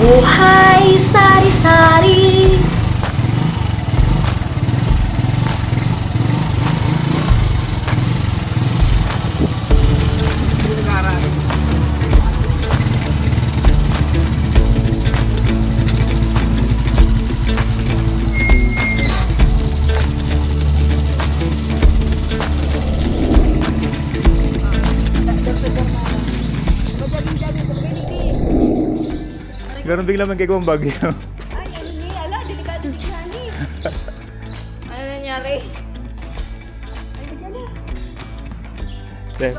Buhay sari-sari. Ganon bigla man kayong bagyo. Ay, ano niya? Ala, delikado siya ni. Ano nangyari? Ay, Deh,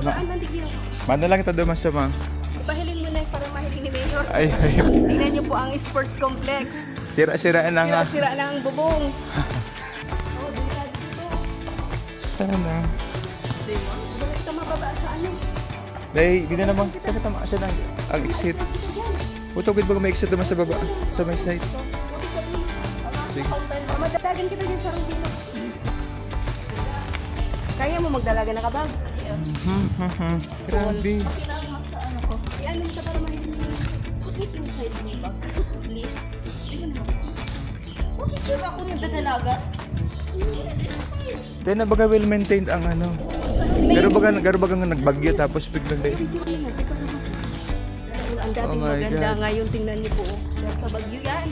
mana lang kita dumas sa mga. Ipahilin mo na para mahiling ni Mayor. Ay. Tingnan niyo po ang sports complex. Sira-siraan na nga. Sira na ang bubong. Oh, delikado dito. Sana. Bakit ka mababa sa ano? Dahil, hindi naman. Sana tama siya lang. Ang exit. Utogid ba may exit naman sa baba? Sa may side. Sige. Magdalagan kita din sa Rondino. Kaya mo magdalaga na kabag? Grabe. Ano mo sa para mahiling mo? Bakit yung side mo bag? Please. Bakit siya ako nagdadalaga? Dahil na baga well maintained ang ano. Garo baga nga nagbagyo tapos biglang dahil. Ang dating maganda ngayon, tingnan niyo po. Yan sa Bagyo yan.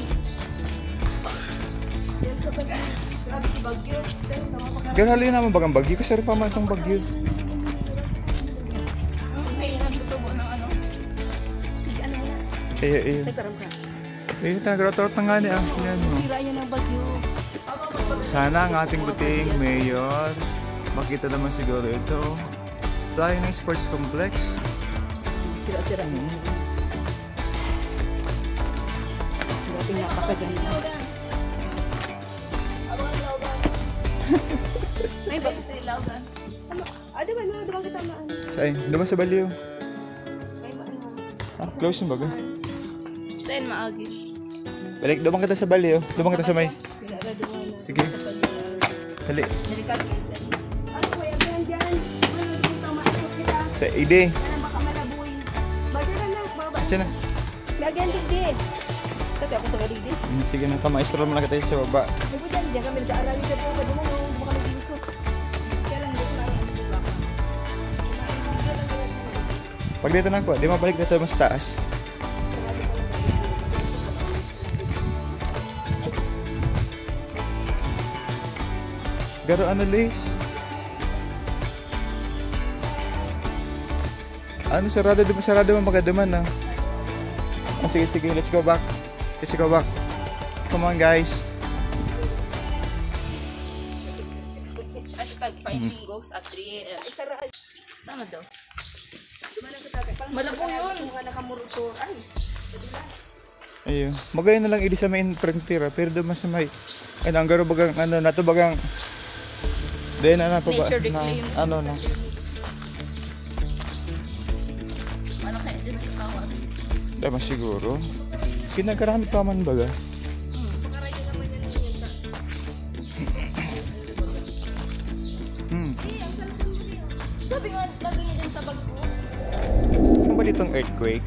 Yan sa Bagyo. Grabe si Bagyo. Garo halin naman bagang bagyo kasi rin pa man itong bagyo. Ay, nagtutubo ng ano? Sige, ano na? Nagkaram ka. Nagkaroon na nga niya. Sira yan ang Bagyo. Sana ang ating buting mayor makita naman siguro ito. Sayang ng sports complex. Sira-sira. Dating napakagaling. Ay, bakit sa ilagan? Ano ba? Ano ba kita maan? Sayang, dumas sa baliw. Close yung baga. Saan maagi? Balik, dumang kita sa baliw. Dumang kita sa may. Sige. Dali. Ano ba yan dyan? Ano dito maasok kita? Sa ide. Ano baka malaboy? Bagay na, baba. Diyan na. Lagyan digdi. Tati ako taga digdi. Sige na, maestro mo na kita sa baba. Ano dyan? Diyan kami nagkaarali dyan po. Kadungan mo, baka nag-iusok. Kaya lang dito na ang Pag dito na ako, di mabalik dito mas taas. Garo ano Liz? Ano sarado mo magadaman na. Oh, sige, let's go back. Come on guys. Hashtag finding ghosts at 3 a.m. Tama daw. Malabo yun. Mga nakamuruto. Ay. Ayun. Magayon na lang idi sa main frontier pero duman sa may ang garo bagang ano nato bagang then ano pa ba na, ano na Ano kaya din ang tawag? dama siguro kinakarami pa man baga Pakaraya naman yan ang yun. Sabi nga, lagi niya din sa bag ko. Ano ba ditong earthquake?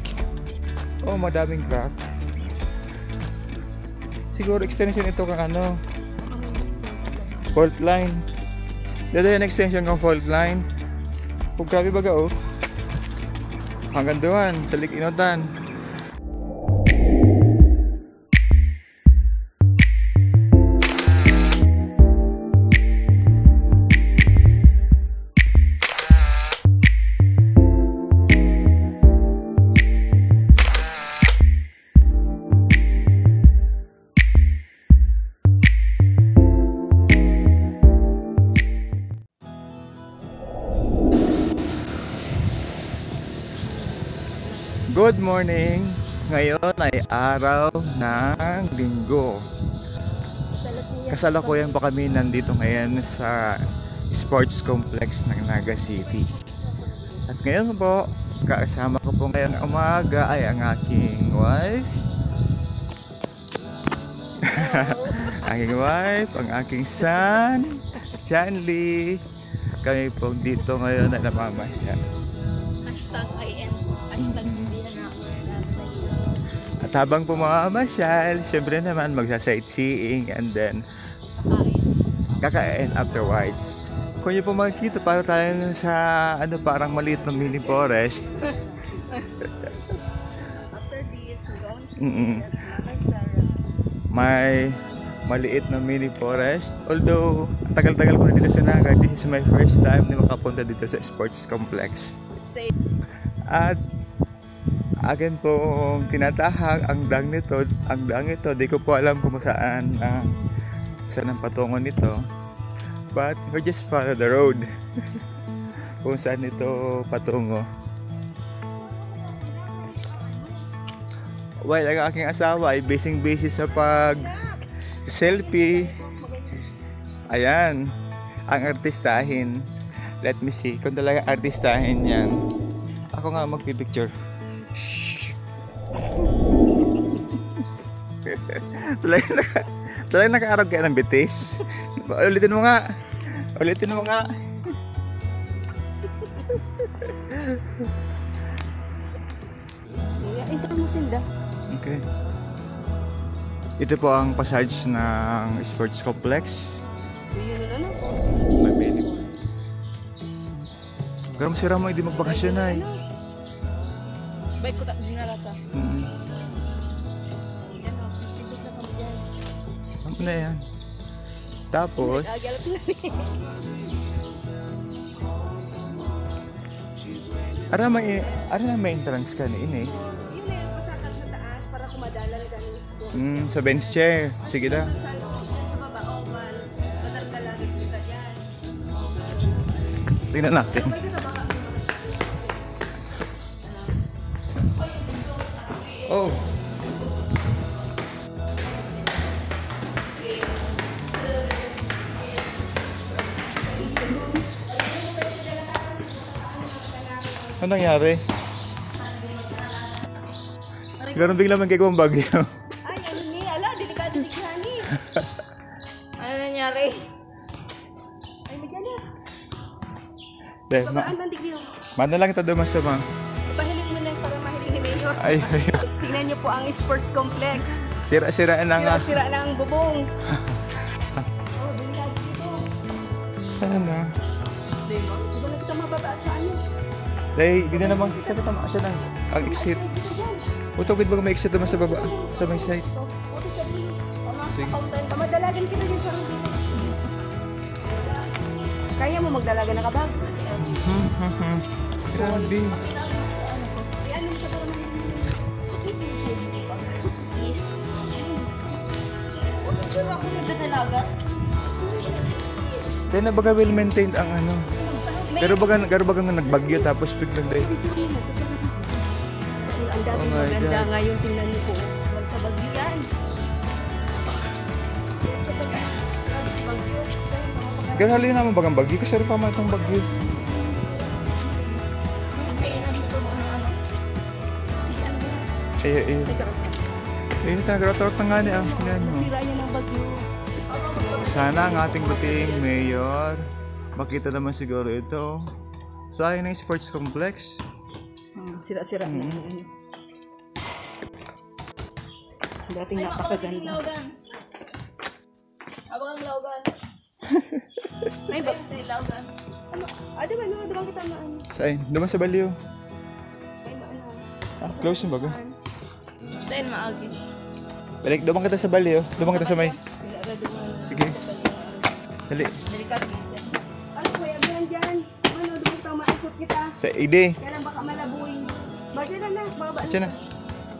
Oh, madaming crack. Siguro extension ito kang ano fault line. Dito yung extension ng fault line. Kung grabe baga oh. Hanggang doon, sa Lik-Inotan. Good morning! Ngayon ay araw ng Linggo. Kasalukuyan pa kami nandito ngayon sa sports complex ng Naga City. At ngayon po, kasama ko po ngayong umaga ay ang aking wife. Ang aking son, Chanli. Kami po dito ngayon ay namamasya. Hashtag IN. Hashtag hindi na ako. At At habang pumamasyal, syempre naman magsa-sightseeing and then kakain afterwards. Kung nyo po makikita, para tayo sa parang maliit na mini forest. After this, May maliit na mini forest. Although, tagal-tagal ko na dito sa Naga, this is my first time na makapunta dito sa sports complex. At akin pong tinatahak ang dang nito. Di ko po alam kung saan ang patungo nito. But we just follow the road. Kung saan ito patungo. Well, ang aking asawa ay busy sa selfie. Ayan, ang artistahin. Let me see kung talaga artistahin yan. Ako nga magpipicture. Talagang nakaarog kaya ng bitis. Ulitin mo nga. Ito mo sinda. Okay. Ito po ang passage ng sports complex. May menu. Pero masira mo, hindi magbakasyon ay. Baik ko tak dinarata. Ano na yan? Tapos, ara may entrance ka ni ini. Yun na yung pasakan sa taas para kumadala na ganun. Sa bench chair. Sige na. Sa baba, oval. Matarkalagan kita dyan. Tingnan natin. Oh. Ano nangyari? Ganun bigla man kayong bagyo. Ay, ano ni? Ala, delikado ni Shani. Ano nangyari? Ay, medyan na. Babaan ng digyo. Mana lang kita dumasama. Pahiling mo na para mahiling ni Mayor. Ay. Tingnan niyo po ang sports complex. Sira-siraan na nga. Sira na ang bubong. Oh, delikado dito. Ano na? Hindi na kita mababa sa ano. Dahil, hindi na naman. Sabi tama siya lang. Ang exit. Utogid ba kung may exit naman sa baba? Sa may side. Sige. Madalagan kita dyan sa rubin. Kaya mo magdalagan na kabag? Grabe. Ako nagdadalaga. Kaya na baga well maintained ang ano. Pero baga nga nagbagyo tapos biglang dahil. Ang daming maganda ngayon, tingnan niyo po. Huwag sa bagyo yan. Sa bagyo. Pero halin naman bagang bagyo kasi rin pa man itong bagyo. Eh. Ayun, nag-rotorot na nga niya. Sira niya ng bagyo. Sana ang ating buting mayor makita naman siguro ito. Sayang na yung sports complex. Sira-sira na. Dating napakaganda. Abang ang laugan. Ay, ba? Laugan. Ano bang kita na ano? Saan? Duman sa baliw. Ay, ano? Close yung baga. Saan maagi? Balik, duman kita sa baliw. Duman kita sa may. Sige. Dali. Delikado dito. Ano kuya, bilang dyan. Ano, doon ka maikot kita. Sa ide. Kaya lang baka malaboy. Bagay na, baba. Diyan na.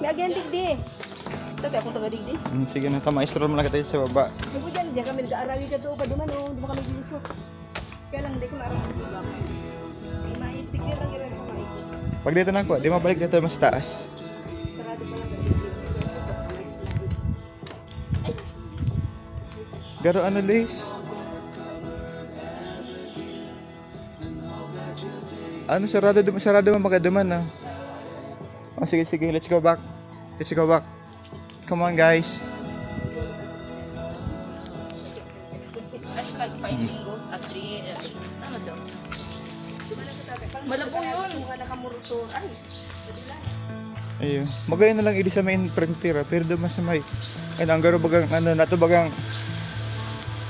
Lagyan digdi. Ito, kaya akong taga-digdi. Sige na, tama-istro mo na kita sa baba. Hindi dyan, diyan kami nag-aarali ka doon. Paduman o, doon kami gilusok. Kaya lang, hindi ko naaraman sa baba. Maipigil lang ilan ko maikot. Pag dito na ako, di mabalik dito mas taas. Sarado pa lang digdi. Garo ano, Liz? Ano, sarado mo magadaman na. Oh, sige, let's go back. Come on, guys. Hashtag finding ghost at 3. Ano daw? Malabo yun. Mukha nakamurutor. Ay, madilas. Ayun. Magaya na lang idi sa may frontier, pero doon sa may ano ang garo bagang ano nato bagang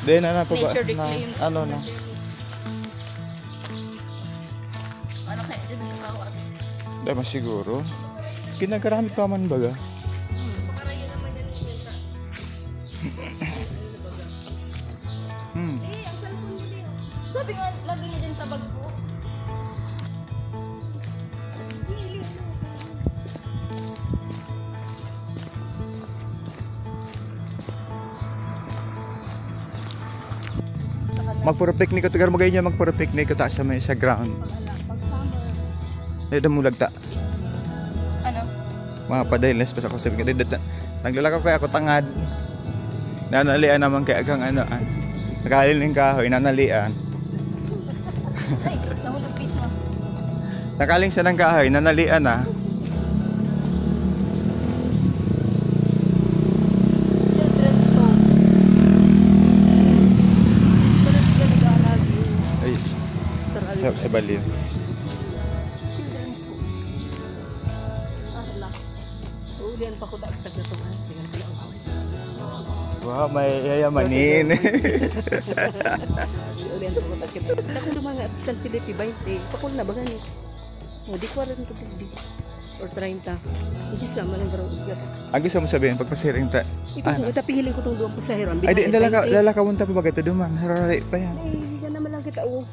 then na pa ba Nature na, reclaim. ano na. Ano kaya dyan yung kawat? Dama siguro. Kinagaramit pa man baga. Pakarayo naman yan yung sa... Hmm. ang cellphone mo din. Sabi nga, lagi niya dyan sa bag ko. Magpuro picnic ko tagar magay niya magpuro picnic ko ta sa may sa ground. Ay damulag ta. Ano? Mga padahilas pa sa ko sabi ko naglalakaw kay ako tangad. Nanalian naman kay agang ano an. Nakalin ng kahoy nanalian. Ay, nahulog piece mo. Nakaling siya ng kahoy nanalian na. Children's home. Ay sa baliw. Children's home. Ah, hala. Uulian pa ko dahil na ito. Tingnan ko lang ako. Wow, may yayamanin. Uulian pa ko dahil. Ako naman nga, San Felipe 20. Pakul na ba gani? O, di ko alam ito di. Or 30. Ijis naman ang barang ugat. Ang gusto mo sabihin pagpasiring ta. Ito, tapihiling ko itong duwang pasahero. Ay di lalakawon ta pa bagay ta duman. Harare pa yan. Ay, hindi naman lang kita. Oh.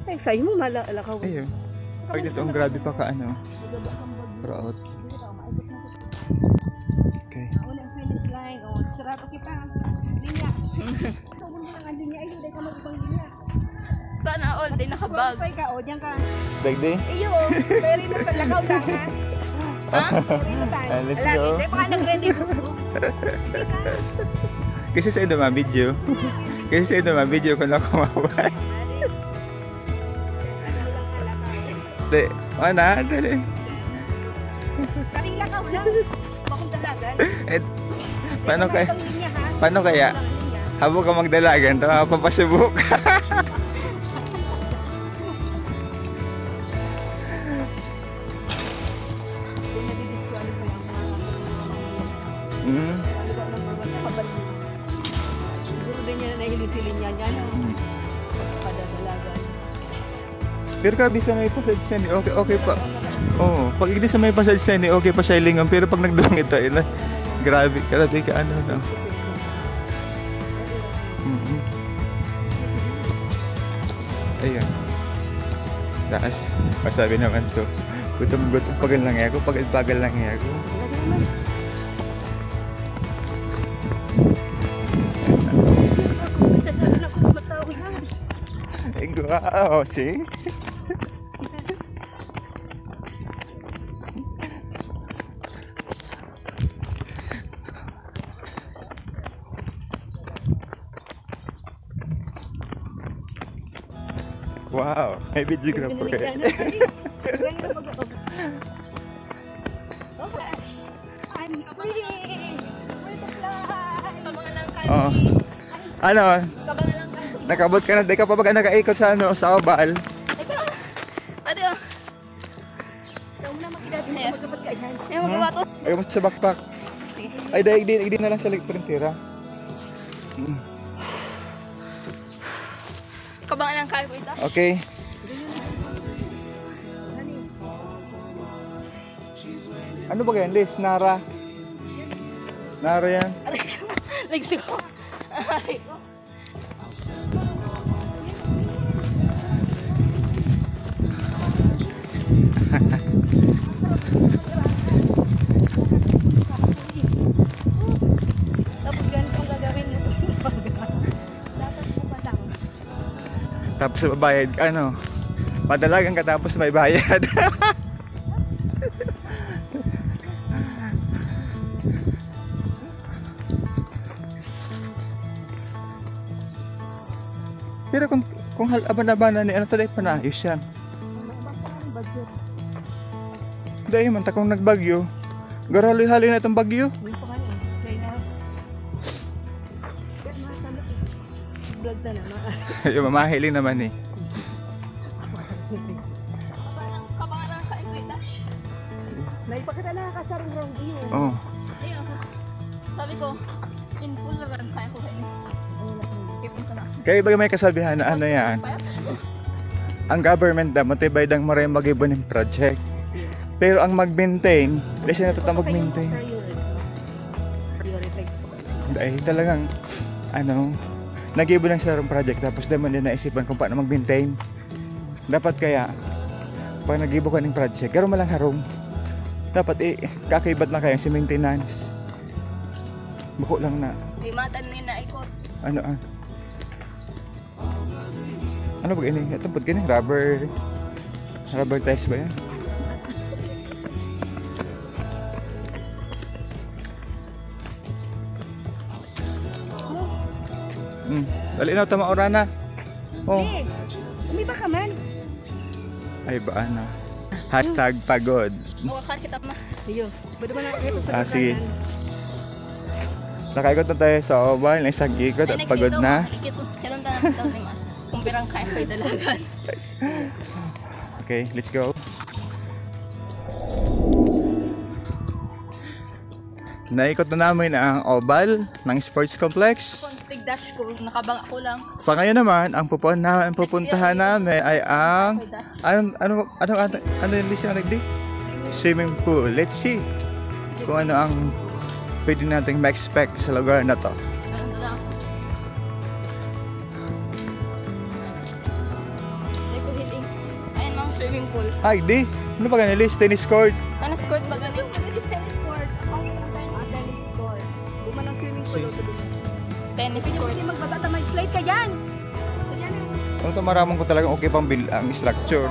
Ay, sa'yo mo malakaw. Ayun. Pag dito ang grabe pa ka ano. Route. Okay. Ako na ang finish line. O, sarap kita. Linya. Ito mo lang ang linya. Ayun, dahil ka mag-ibang linya. Sana all day nakabag. Qualify ka, o, diyan ka. Dagdi. Iyo, very na talakaw lang, ha? Ha? Very na tayo. Let's Alagi, go. dahil baka nag-ready ko. Kasi sa ito mga video. Kasi sa ito mga video kung ako mawaway. Dali. Mana? Dali. Karing lakaw lang. Bakong dalagan. Eh, paano kaya? Ibang linya, ha? Paano kaya? Ibang linya. Habang ka magdalagan, tama papasubok. Kung nadi-disqualify ang mga Hmm. ano ba ng mga nakabalik. Siguro din niya na nahiling-siling niya niya, no? Kada dalagan. Pero grabe sa may pasad okay, okay pa. Oo, pag hindi sa may pasad okay pa siya ilingan. Pero pag nagdurang ito, grabe ka ano na. Ayun. Taas, masabi naman to. Gutom-gutom, pagal lang ako, pagal lang ako. Wow, see? Wow, may videographer eh. Oh. Ano? Nakabot ka na, di ka pa baga nakaikot sa ano, sa obal. Adio. Daw na makidati mo magkapat ka yan. Yung magawa to. Ayaw mo sa backpack. Ay, daig din na lang sa printera. Kabangan ng kayo ito. Okay. Ano ba yan, Liz? Nara? Nara yan? Legs ko. Aray ko. Tapos ganito ang gagawin mo. Dapat mo pa lang. Tapos bayad, ano? Madalagan ka tapos may bayad. Pero kung aban-abanan ni ano talaga panayos yan. Dahil man ta kung nagbagyo. Garali-hali na itong bagyo. May pa kayo. Kaya na. Kaya masalat eh. Vlog na naman. Yung mamahiling naman eh. Kabangan ng kayo ito. Naipakita na kasarong wrong view. Oh. Ayun. Sabi ko, in full run tayo ko kayo. Kaya ba may kasabihan na ano yan? Ang government daw, matibay dang maray mag-ibon ng project. Pero ang mag-maintain, kasi natata mag-maintain. Dahil talagang, ano, nag-ibon ng sarong project tapos naman din naisipan kung paano mag-maintain. Dapat kaya, pag nag-ibon ka ng project, garo malang harong. Dapat kakaibat na kayo si maintenance. Bako lang na. Di matan ni na ikot. Ano Ano ba ini? Ito pud kini rubber tiles ba yan? Dali na tama orana. Oh. Umi ba ka man? Ay ba na. #pagod. Mawakar kita ma. Iyo. Pwede ba na ito sa sige. Nakaikot na tayo sa oval, isang ikot at pagod na. Kailan tayo naman daw ni ma? Kung pirang kaya ko'y dalagan. Okay, let's go. Naikot na namin ang oval ng sports complex. Kontig dash ko, nakabang ako lang. Sa ngayon naman, ang pupuntahan namin ay ang ano yung list yung nagdi? Swimming pool. Let's see kung ano ang pwede nating ma-expect sa lugar na to. Ayan ang swimming pool. Ay, di. Ano ba ganyan list? Tennis court. Tennis court ba ganyan? Tennis court. Tennis court. Buman ang swimming pool. Tennis court. Hindi magbabata, may slide ka dyan. Ano ito, maramang ko talagang okay pang ang structure.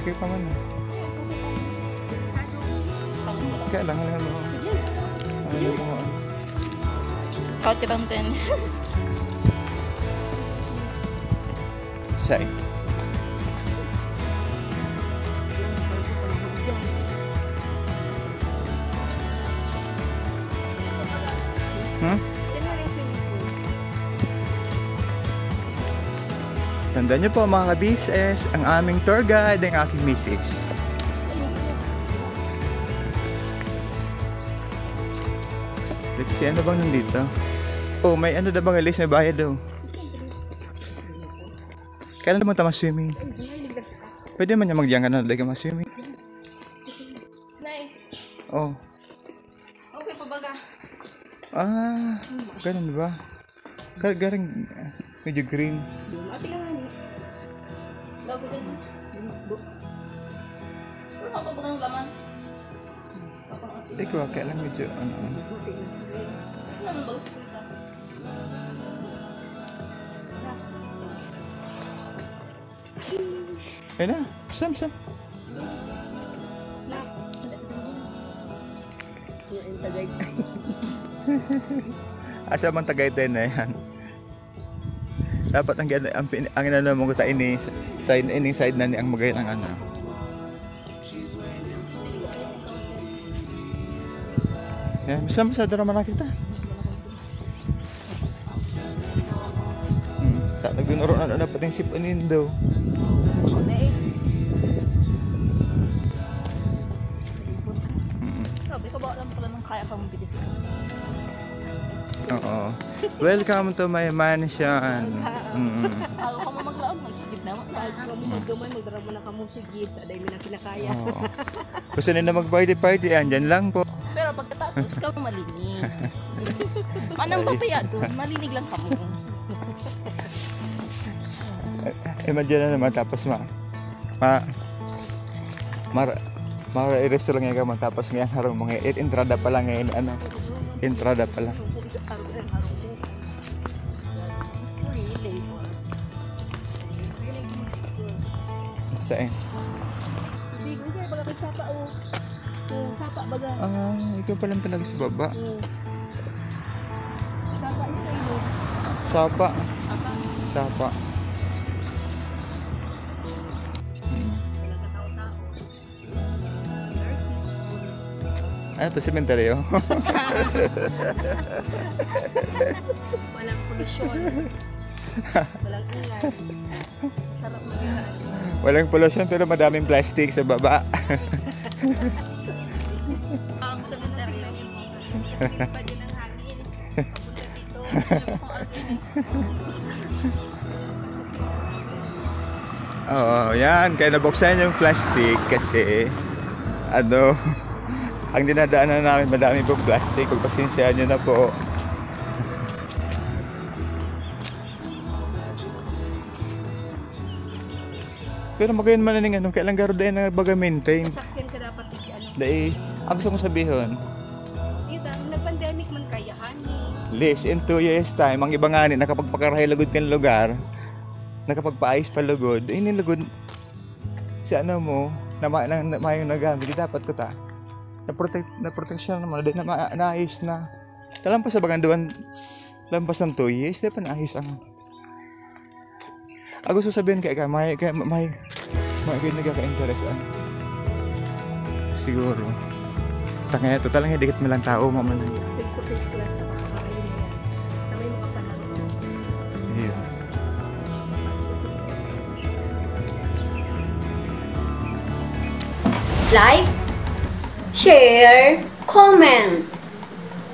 Okay pa man. Kaya lang, Kaut kitang tennis. Say. Tandaan niyo po mga ka-BSS, ang aming tour guide ang aking misis. Let's see, ano bang nandito? Oh, may ano na bang alis na bayad daw? Kailan naman tama swimming? Pwede man niya magyang ka na lagi ma-swimming. Nay. Oh. Okay pa baga. Ah, ganun ba? Garing medyo green. Ano pa bagang laman? Ikaw, kailan medyo ano. Kasi naman bago sa kulta. Ayun na, sam. Asa man Tagaytay na yan. Dapat ang inano mo ko ta ini side na ni ang magay ng ano. Yan, sam sa drama na kita. Tak nagunuro na dapat yung sipanin daw. Sabi ko ba lang pala ng kaya pang bilis. Oo. Welcome to my mansion. Ako ka mo maglaog, magsigit naman. Ako mo maggamay, magdarama na ka mo sigit. Aday mo na kinakaya. Gusto nila mag-party, andyan lang po. Pero pagkatapos ka mo malinig. Manang papaya doon, malinig lang ka mo. Imagine na naman tapos i-restaurant nga ka tapos ngayon harong mga entrada pa lang ngayon ano. Entrada pa lang. Really? Saan? Bigo siya, baga may sapa o. Sapa baga. Ah, ikaw pa lang talaga sa baba. Sapa niya kayo. Sapa. Sapa. Ano to, sementeryo? Walang polusyon. Walang ingay. Sarap mag-ihaan. Walang pollution pero madaming plastic sa baba. Ang cemetery. Kasi pa din ang hangin. Papunta dito. Oo, yan. Kaya nabuksan yung plastic kasi ano, ang dinadaanan namin madami pong plastic. Kung pasensyahan nyo na po. Pero magayon man na ano, kailang garo dahil na baga maintain. Sakyan ka dapat ano. Dahil, ang gusto kong sabihin, Ita, nag-pandemic man kaya hani. Liz, in 2 years time, ang iba nga nakapagpakarahay lagod kang lugar, nakapagpaayos pa lugod, nilugod si ano mo, na mayong nagamit, dapat ko ta. Na-protection naman, dahil naayos na. Talampas sa baganduan, lampas ng 2 years, dahil pa naayos ang... Ako sasabihin kaya may nagkaka-interest ano. Siguro. Tangaya, total nga, dikit mo lang tao, mamanan. Face-to-face class na makakain mo yan. Na may makapanood. Yeah. Like, share, comment,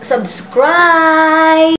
subscribe.